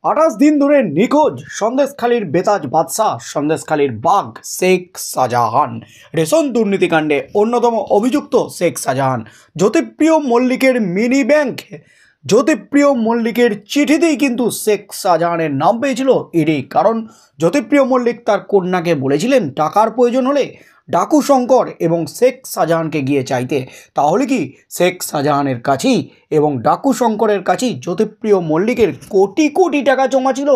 28 দিন ধরে নিখোঁজ সন্দেশখালীর বেতাজ বাদশাহ সন্দেশখালীর বাঘ শেখ শাহজাহান। রেশন দুর্নীতিকাণ্ডে অন্যতম অভিযুক্ত শেখ শাহজাহান। জ্যোতিপ্রিয় মল্লিকের মিনি ব্যাংক, জ্যোতিপ্রিয় মল্লিকের চিঠিতেই কিন্তু শেখ শাহজাহানের নাম পেয়েছিল ইডি। কারণ জ্যোতিপ্রিয় মল্লিক তার কন্যাকে বলেছিলেন টাকার প্রয়োজন হলে ডাকু শঙ্কর এবং শেখ শাহজাহানকে গিয়ে চাইতে। তাহলে কি শেখ শাহজাহানের কাছেই এবং ডাকু শঙ্করের কাছেই জ্যোতিপ্রিয় মল্লিকের কোটি কোটি টাকা জমা ছিল?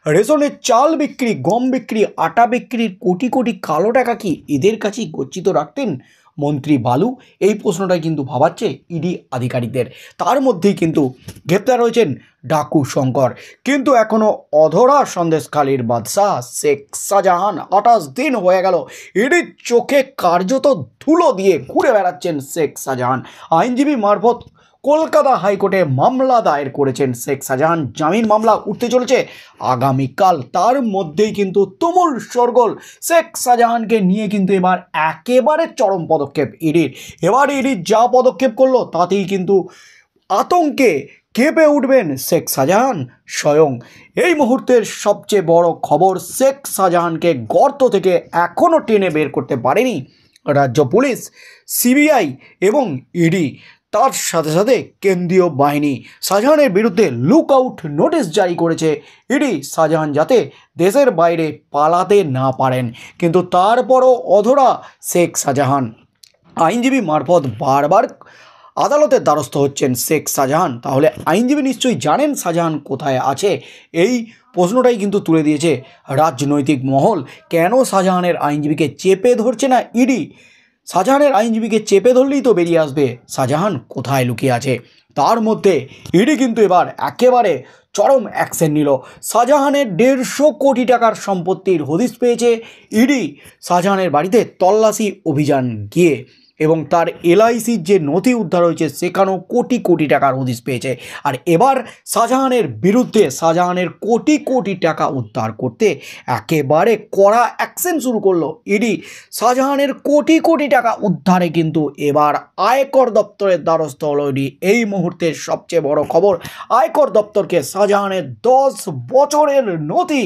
রেশনের চাল বিক্রি, গম বিক্রি, আটা বিক্রির কোটি কোটি কালো টাকা কি এদের কাছেই গচ্ছিত রাখতেন মন্ত্রী বালু? এই প্রশ্নটাই কিন্তু ভাবাচ্ছে ইডি আধিকারিকদের। তার মধ্যেই কিন্তু গ্রেপ্তার হয়েছেন ডাকু শঙ্কর। কিন্তু এখনও অধরা সন্দেশখালীর বাদশাহ শেখ শাহজাহান। 28 দিন হয়ে গেল ইডির চোখে কার্যত ধুলো দিয়ে ঘুরে বেড়াচ্ছেন শেখ শাহজাহান। আইনজীবী মারফত কলকাতা হাইকোর্টে মামলা দায়ের করেছেন শেখ শাহজাহান। জামিন মামলা উঠতে চলেছে আগামীকাল। তার মধ্যেই কিন্তু তুমুল শোরগোল শেখ শাহজাহানকে নিয়ে। কিন্তু এবার একেবারে চরম পদক্ষেপ ইডির। এবার ইডি যা পদক্ষেপ করলো তাতেই কিন্তু আতঙ্কে কেঁপে উঠবেন শেখ শাহজাহান স্বয়ং। এই মুহূর্তের সবচেয়ে বড় খবর, শেখ শাহজাহানকে গর্ত থেকে এখনও টেনে বের করতে পারেনি রাজ্য পুলিশ, সিবিআই এবং ইডি। তার সাথে সাথে কেন্দ্রীয় বাহিনী শাহজাহানের বিরুদ্ধে লুক আউট নোটিশ জারি করেছে ইডি, শাহজাহান যাতে দেশের বাইরে পালাতে না পারেন। কিন্তু তারপরও অধরা শেখ শাহজাহান। আইনজীবী মারফত বারবার আদালতের দ্বারস্থ হচ্ছেন শেখ শাহজাহান। তাহলে আইনজীবী নিশ্চয়ই জানেন শাহজাহান কোথায় আছে। এই প্রশ্নটাই কিন্তু তুলে দিয়েছে রাজনৈতিক মহল। কেন শাহজাহানের আইনজীবীকে চেপে ধরছে না ইডি? শাহজাহানের আইনজীবীকে চেপে ধরলেই তো বেরিয়ে আসবে শাহজাহান কোথায় লুকিয়ে আছে। তার মধ্যে ইডি কিন্তু এবার একেবারে চরম অ্যাকশন নিল। শাহজাহানের 150 কোটি টাকার সম্পত্তির হদিশ পেয়েছে ইডি। শাহজাহানের বাড়িতে তল্লাশি অভিযান গিয়ে এবং তার এলআইসির যে নথি উদ্ধার হয়েছে সেখানেও কোটি কোটি টাকার হদিশ পেয়েছে। আর এবার শাহজাহানের বিরুদ্ধে শাহজাহানের কোটি কোটি টাকা উদ্ধার করতে একেবারে কড়া অ্যাকশন শুরু করলো ইডি। শাহজাহানের কোটি কোটি টাকা উদ্ধারে কিন্তু এবার আয়কর দপ্তরের দ্বারস্থ হলো ইডি। এই মুহূর্তের সবচেয়ে বড় খবর, আয়কর দপ্তরকে শাহজাহানের 10 বছরের নথি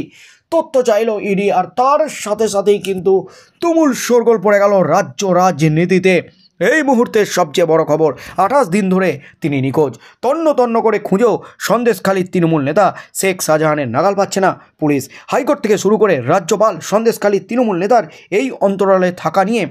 তথ্য চাইল ইডি। আর তার সাথে সাথেই কিন্তু তুমুল শোরগোল পড়ে গেল রাজ্য রাজনীতিতে। এই মুহূর্তের সবচেয়ে বড় খবর, 28 দিন ধরে তিনি নিখোঁজ। তন্ন তন্ন করে খুঁজেও সন্দেশখালীর তৃণমূল নেতা শেখ শাহজাহানের নাগাল পাচ্ছে না পুলিশ। হাইকোর্ট থেকে শুরু করে রাজ্যপাল সন্দেশখালীর তৃণমূল নেতার এই অন্তরালে থাকা নিয়ে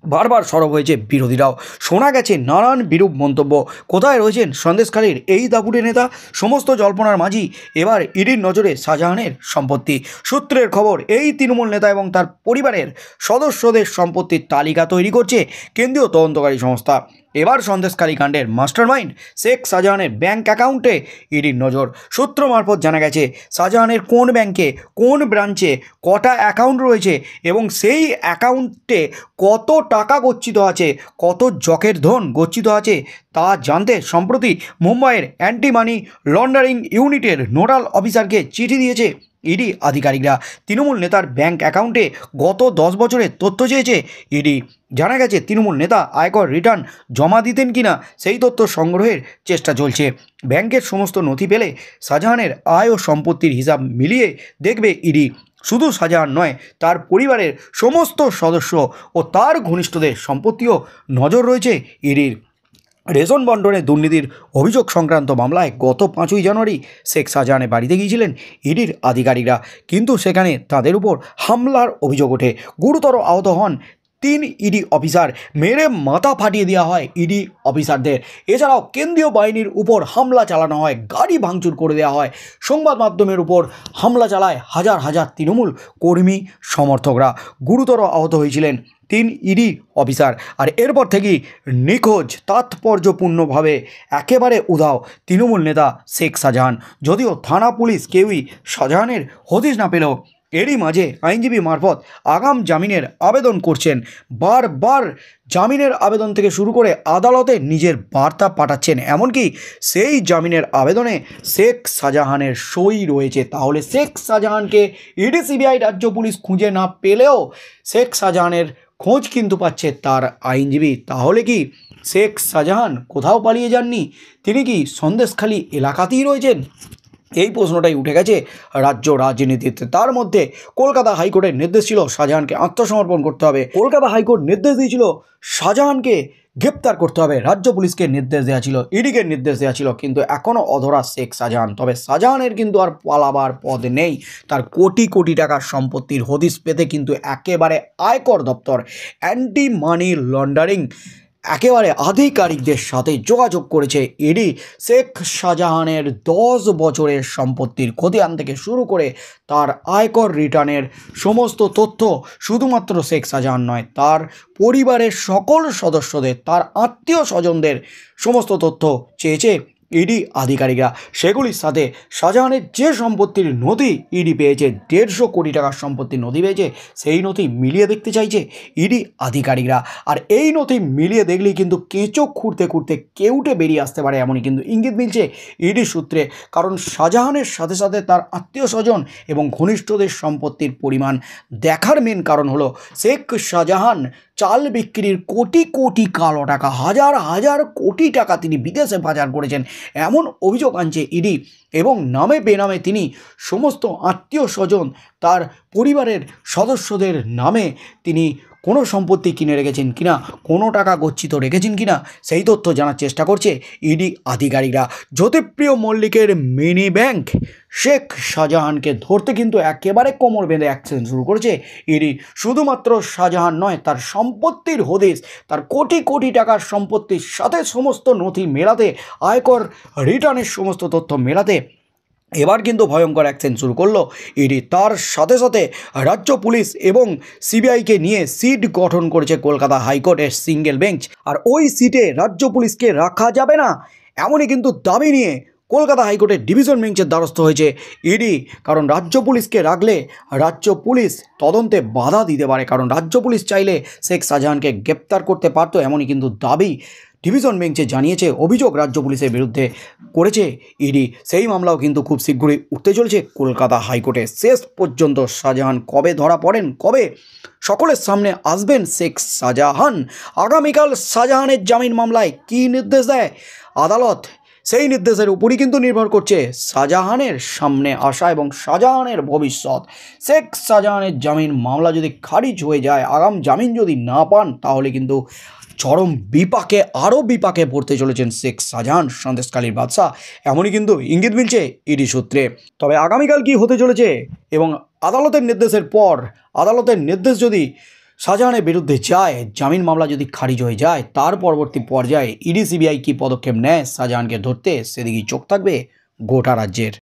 বারবার সরব হয়েছে বিরোধীরাও। শোনা গেছে নানান বিরূপ মন্তব্য। কোথায় রয়েছেন সন্দেশখালীর এই দাপুটে নেতা? সমস্ত জল্পনার মাঝি এবার ইডির নজরে শাহজাহানের সম্পত্তি। সূত্রের খবর, এই তৃণমূল নেতা এবং তার পরিবারের সদস্যদের সম্পত্তির তালিকা তৈরি করছে কেন্দ্রীয় তদন্তকারী সংস্থা। এবার সন্দেশখালী কাণ্ডের মাস্টারমাইন্ড শেখ শাহজাহানের ব্যাংক অ্যাকাউন্টে ইডির নজর। সূত্র মারফত জানা গেছে শাহজাহানের কোন ব্যাংকে, কোন ব্রাঞ্চে কটা অ্যাকাউন্ট রয়েছে এবং সেই অ্যাকাউন্টে কত টাকা গচ্ছিত আছে, কত জকের ধন গচ্ছিত আছে তা জানতে সম্প্রতি মুম্বাইয়ের অ্যান্টি মানি লন্ডারিং ইউনিটের নোডাল অফিসারকে চিঠি দিয়েছে ইডি আধিকারিকরা। তৃণমূল নেতার ব্যাংক অ্যাকাউন্টে গত 10 বছরের তথ্য চেয়েছে ইডি। জানা গেছে তৃণমূল নেতা আয়কর রিটার্ন জমা দিতেন কিনা সেই তথ্য সংগ্রহের চেষ্টা চলছে। ব্যাংকের সমস্ত নথি পেলে শাহজাহানের আয় ও সম্পত্তির হিসাব মিলিয়ে দেখবে ইডি। শুধু শাহজাহান নয়, তার পরিবারের সমস্ত সদস্য ও তার ঘনিষ্ঠদের সম্পত্তিও নজর রয়েছে ইডির। রেশন বন্টনের দুর্নীতির অভিযোগ সংক্রান্ত মামলায় গত 5ই জানুয়ারি শেখ শাহজাহানের বাড়িতে গিয়েছিলেন ইডির আধিকারিকরা। কিন্তু সেখানে তাদের উপর হামলার অভিযোগ ওঠে। গুরুতর আহত হন 3 ইডি অফিসার। মেরে মাথা ফাটিয়ে দেওয়া হয় ইডি অফিসারদের। এছাড়াও কেন্দ্রীয় বাহিনীর উপর হামলা চালানো হয়, গাড়ি ভাঙচুর করে দেওয়া হয়। সংবাদ মাধ্যমের উপর হামলা চালায় হাজার হাজার তৃণমূল কর্মী সমর্থকরা। গুরুতর আহত হয়েছিলেন 3 ইডি অফিসার। আর এরপর থেকেই নিখোঁজ, তাৎপর্যপূর্ণভাবে একেবারে উধাও তৃণমূল নেতা শেখ শাহজাহান। যদিও থানা পুলিশ কেউই শাহজাহানের হদিশ না পেলেও এরই মাঝে আইনজীবী মারফত আগাম জামিনের আবেদন করছেন। বারবার জামিনের আবেদন থেকে শুরু করে আদালতে নিজের বার্তা পাঠাচ্ছেন। এমনকি সেই জামিনের আবেদনে শেখ শাহজাহানের সই রয়েছে। তাহলে শেখ শাহজাহানকে ইডি, সিবিআই, রাজ্য পুলিশ খুঁজে না পেলেও শেখ শাহজাহানের খোঁজ কিন্তু পাচ্ছে তার আইনজীবী। তাহলে কি শেখ শাহজাহান কোথাও পালিয়ে যাননি? তিনি কি সন্দেশখালী এলাকাতেই রয়েছেন? এই প্রশ্নটাই উঠে গেছে রাজ্য রাজনীতিতে। তার মধ্যে কলকাতা হাইকোর্টের নির্দেশ ছিল শাহজাহানকে আত্মসমর্পণ করতে হবে। কলকাতা হাইকোর্ট নির্দেশ দিয়েছিল শাহজাহানকে গ্রেপ্তার করতে হবে। রাজ্য পুলিশকে নির্দেশ দেওয়া ছিল, ইডিকে নির্দেশ দেওয়া ছিল, কিন্তু এখনও অধরা শেখ শাহজাহান। তবে শাহজাহানের কিন্তু আর পালাবার পথ নেই। তার কোটি কোটি টাকার সম্পত্তির হদিশ পেতে কিন্তু একেবারে আয়কর দপ্তর অ্যান্টি মানি লন্ডারিং একেবারে আধিকারিকদের সাথে যোগাযোগ করেছে ইডি। শেখ শাহজাহানের 10 বছরের সম্পত্তির খতিয়ান থেকে শুরু করে তার আয়কর রিটার্নের সমস্ত তথ্য, শুধুমাত্র শেখ শাহজাহান নয়, তার পরিবারের সকল সদস্যদের, তার আত্মীয় স্বজনদের সমস্ত তথ্য চেয়েছে ইডি আধিকারিকরা। সেগুলির সাথে শাহজাহানের যে সম্পত্তির নথি ইডি পেয়েছে, 150 কোটি টাকার সম্পত্তির নথি পেয়েছে, সেই নথি মিলিয়ে দেখতে চাইছে ইডি আধিকারিকরা। আর এই নথি মিলিয়ে দেখলেই কিন্তু কেঁচো খুঁড়তে খুঁড়তে কেউটে বেরিয়ে আসতে পারে, এমনই কিন্তু ইঙ্গিত মিলছে ইডি সূত্রে। কারণ শাহজাহানের সাথে সাথে তার আত্মীয় স্বজন এবং ঘনিষ্ঠদের সম্পত্তির পরিমাণ দেখার মেন কারণ হলো শেখ শাহজাহান চাল বিক্রির কোটি কোটি কালো টাকা, হাজার হাজার কোটি টাকা তিনি বিদেশে পাচার করেছেন, এমন অভিযোগ আনছে ইডি। এবং নামে বেনামে তিনি সমস্ত আত্মীয় স্বজন, তার পরিবারের সদস্যদের নামে তিনি কোনো সম্পত্তি কিনে রেখেছেন কিনা, কোনো টাকা গচ্ছিত রেখেছেন কিনা, সেই তথ্য জানার চেষ্টা করছে ইডি আধিকারিকরা। জ্যোতিপ্রিয় মল্লিকের মিনি ব্যাংক শেখ শাহজাহানকে ধরতে কিন্তু একেবারে কোমর বেঁধে অ্যাকশন শুরু করেছে ইডি। শুধুমাত্র শাহজাহান নয়, তার সম্পত্তির হদিশ, তার কোটি কোটি টাকার সম্পত্তির সাথে সমস্ত নথি মেলাতে, আয়কর রিটার্নের সমস্ত তথ্য মেলাতে এবার কিন্তু ভয়ঙ্কর অ্যাকশন শুরু করলো ইডি। তার সাথে সাথে রাজ্য পুলিশ এবং সিবিআইকে নিয়ে সিট গঠন করেছে কলকাতা হাইকোর্টের সিঙ্গেল বেঞ্চ। আর ওই সিটে রাজ্য পুলিশকে রাখা যাবে না, এমনই কিন্তু দাবি নিয়ে কলকাতা হাইকোর্টের ডিভিশন বেঞ্চের দ্বারস্থ হয়েছে ইডি। কারণ রাজ্য পুলিশকে রাখলে রাজ্য পুলিশ তদন্তে বাধা দিতে পারে, কারণ রাজ্য পুলিশ চাইলে শেখ শাহজাহানকে গ্রেপ্তার করতে পারত, এমনই কিন্তু দাবি ডিভিশন বেঞ্চে জানিয়েছে। অভিযোগ রাজ্য পুলিশের বিরুদ্ধে করেছে ইডি। সেই মামলাও কিন্তু খুব শীঘ্রই উঠতে চলেছে কলকাতা হাইকোর্টে। শেষ পর্যন্ত শাহজাহান কবে ধরা পড়েন, কবে সকলের সামনে আসবেন শেখ শাহজাহান, আগামীকাল শাহজাহানের জামিন মামলায় কী নির্দেশ দেয় আদালত, সেই নির্দেশের উপরই কিন্তু নির্ভর করছে শাহজাহানের সামনে আসা এবং শাহজাহানের ভবিষ্যৎ। শেখ শাহজাহানের জামিন মামলা যদি খারিজ হয়ে যায়, আগাম জামিন যদি না পান, তাহলে কিন্তু চরম বিপাকে, আরও বিপাকে পড়তে চলেছেন শেখ শাহজাহান সন্দেশখালীর বাদশা, এমনই কিন্তু ইঙ্গিত মিলছে ইডি সূত্রে। তবে আগামীকাল কি হতে চলেছে এবং আদালতের নির্দেশের পর আদালতের নির্দেশ যদি শাহজাহানের বিরুদ্ধে যায়, জামিন মামলা যদি খারিজ হয়ে যায়, তার পরবর্তী পর্যায়ে ইডি সিবিআই কী পদক্ষেপ নেয় শাহজাহানকে ধরতে, সেদিকেই চোখ থাকবে গোটা রাজ্যের।